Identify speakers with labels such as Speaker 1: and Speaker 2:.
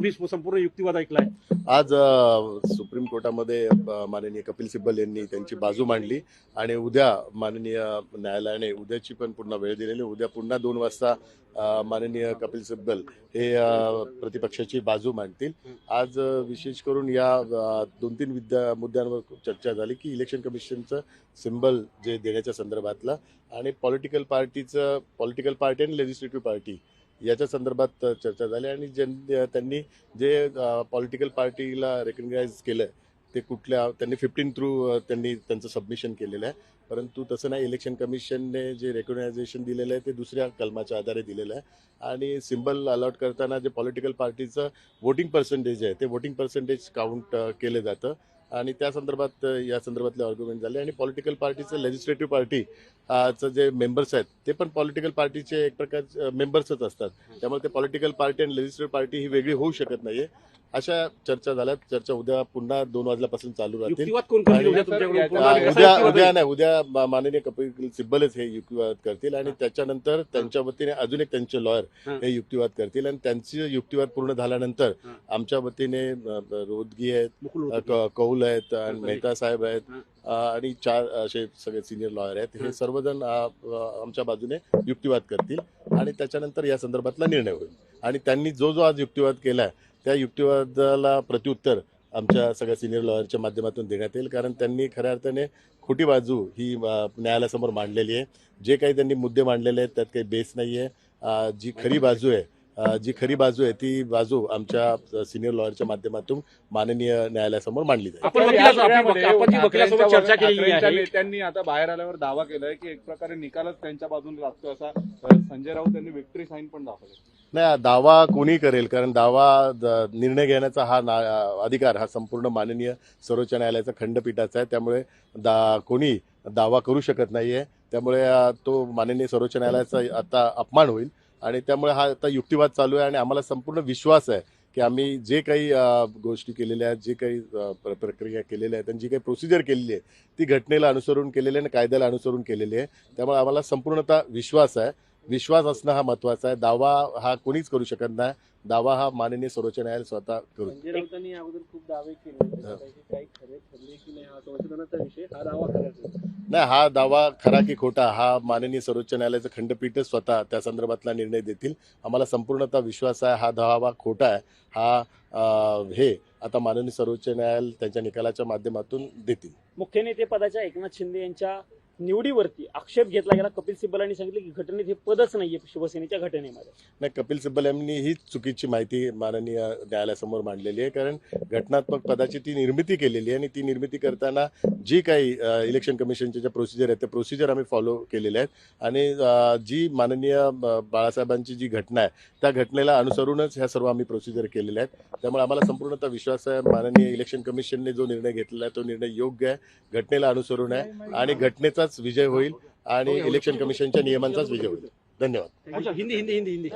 Speaker 1: मी संपूर्ण युक्तिवाद ऐकलाय
Speaker 2: आज सुप्रीम कोर्टामध्ये माननीय कपिल सिब्बल यांनी त्यांची बाजू मांडली आणि उद्या माननीय न्यायालयाने उद्याची पण पुन्हा वेळ दिलेली. उद्या पुन्हा 2 वाजता माननीय कपिल सिब्बल हे प्रतिपक्षाची बाजू मांडतील. आज विशेष करून या 2-3 मुद्द्यांवर चर्चा झाली की इलेक्शन कमिशनचं सिम्बल जे देण्याच्या संदर्भातलं आणि पॉलिटिकल पार्टी आणि लेजिस्लेटिव्ह पार्टी याच्या संदर्भात चर्चा झाली आणि त्यांनी जे पॉलिटिकल पार्टीला रेकग्नाइज केलं ते त्यांनी 15 थ्रू त्यांनी त्यांचं सबमिशन केलेलं आहे. परंतु तसं नाही, इलेक्शन कमिशनने जे रेकग्नायझेशन दिलेलं आहे ते दुसऱ्या कलमाच्या आधारे दिलेलं आहे आणि सिम्बल अलॉट करताना जे पॉलिटिकल पार्टीचं वोटिंग पर्सेंटेज आहे ते वोटिंग पर्सेंटेज काउंट केलं जातं आणि त्या संदर्भात या संदर्भातले आर्ग्युमेंट झाले. आणि पॉलिटिकल पार्टीचं लेजिस्लेटिव्ह पार्टीचं जे मेंबर्स आहेत ते पण पॉलिटिकल पार्टीचे एक प्रकारचे मेंबर्सच असतात. त्यामुळे ते पॉलिटिकल पार्टी आणि लेजिस्लेटिव्ह पार्टी ही वेगळी होऊ शकत नाहीये. अशा चर्चा झाल्यात. चर्चा उद्या पुन्हा 2 वाजल्यापासून चालू राहतील. उद्या माननीय कपिल सिब्बलच हे युक्तिवाद करतील आणि त्याच्यानंतर त्यांच्या वतीने अजून एक त्यांचे लॉयर हे युक्तिवाद करतील आणि त्यांचे युक्तिवाद पूर्ण झाल्यानंतर आमच्या वतीने रोदगी आहेत, कौल आहेत आणि मेहता साहेब आहेत आणि 4 असे सगळे सिनियर लॉयर आहेत. हे सर्वजण आमच्या बाजूने युक्तिवाद करतील आणि त्याच्यानंतर या संदर्भातला निर्णय होईल. आणि त्यांनी जो आज युक्तिवाद केलाय त्या युक्तिवादाला प्रत्युत्तर आमच्या सगळ्या सिनियर लॉयरच्या माध्यमातून देण्यात येईल. कारण त्यांनी खऱ्या अर्थाने खोटी बाजू ही न्यायालयासमोर मांडलेली आहे. जे काही त्यांनी मुद्दे मांडलेले आहेत त्यात काही बेस नाही आहे. जी खरी बाजू आहे ती बाजू आमच्या सिनियर लॉयरच्या माध्यमातून माननीय न्यायालयासमोर मांडली जाईल.
Speaker 3: नेत्यांनी आता बाहेर आल्यावर दावा केलाय की एक प्रकारे निकालच त्यांच्या बाजूने लागतो असा. संजय राऊत यांनी विक्ट्री साईन पण दाखवले.
Speaker 2: नाही, दावा कोणी करेल, कारण निर्णय घेण्याचा हा अधिकार हा संपूर्ण माननीय सर्वोच्च न्यायालयाचा खंडपीठाचा आहे. त्यामुळे कोणी दावा करू शकत नाहीये. त्यामुळे तो माननीय सर्वोच्च न्यायालयाचा आता अपमान होईल आणि त्यामुळे हा आता युक्तिवाद चालू आहे आणि आम्हाला संपूर्ण विश्वास आहे की आम्ही जे काही गोष्टी केलेल्या आहेत, जे काही प्रक्रिया केलेल्या आहेत आणि जी काही प्रोसिजर केलेली आहे ती घटनेला अनुसरून केलेली आहे आणि कायद्याला अनुसरून केलेली आहे. त्यामुळे आम्हाला संपूर्णतः विश्वास आहे. विश्वास असणं हा महत्वाचा आहे. दावा हा कोणीच करू शकत नाही. दावा हा माननीय सर्वोच्च न्यायालय स्वतः करू.
Speaker 4: संजय राऊतांनी अगोदर खूप दावे केले, काही खरे ठरले की नाही हा संशोधनाचा विषय. हा दावा खरा
Speaker 2: नाही, हा दावा खरा की खोटा हा माननीय सर्वोच्च न्यायालयाचं खंडपीठच स्वतः त्या संदर्भातला निर्णय देतील. आम्हाला संपूर्णतः विश्वास आहे. हा दावा खोटा आहे हा हे आता माननीय सर्वोच्च न्यायालय त्यांच्या निकालाच्या माध्यमातून देतील.
Speaker 4: मुख्य नेते पदाच्या एकनाथ शिंदे यांच्या निवडीवरती आक्षेप घेतला गेला. कपिल सिब्बल यांनी सांगितले की घटनेत हे पदच नाहीये शिवसेनेच्या घटनेमध्ये.
Speaker 2: नाही, कपिल सिब्बल यांनी ही चुकीची माहिती माननीय न्यायालयासमोर मांडलेली आहे. कारण घटनात्मक पदाची ती निर्मिती केलेली आहे आणि ती निर्मिती करताना जी काही इलेक्शन कमिशनच्या ज्या प्रोसिजर आहेत त्या प्रोसिजर आम्ही फॉलो केलेल्या आहेत आणि जी माननीय बाळासाहेबांची जी घटना आहे त्या घटनेला अनुसरूनच ह्या सर्व आम्ही प्रोसिजर केलेल्या आहेत. त्यामुळे आम्हाला संपूर्णतः विश्वास आहे माननीय इलेक्शन कमिशनने जो निर्णय घेतलेला आहे तो निर्णय योग्य आहे, घटनेला अनुसरून आहे आणि घटनेचाच विजय होईल आणि इलेक्शन कमिशनच्या नियमांचाच विजय होईल. धन्यवाद.
Speaker 1: हिंदी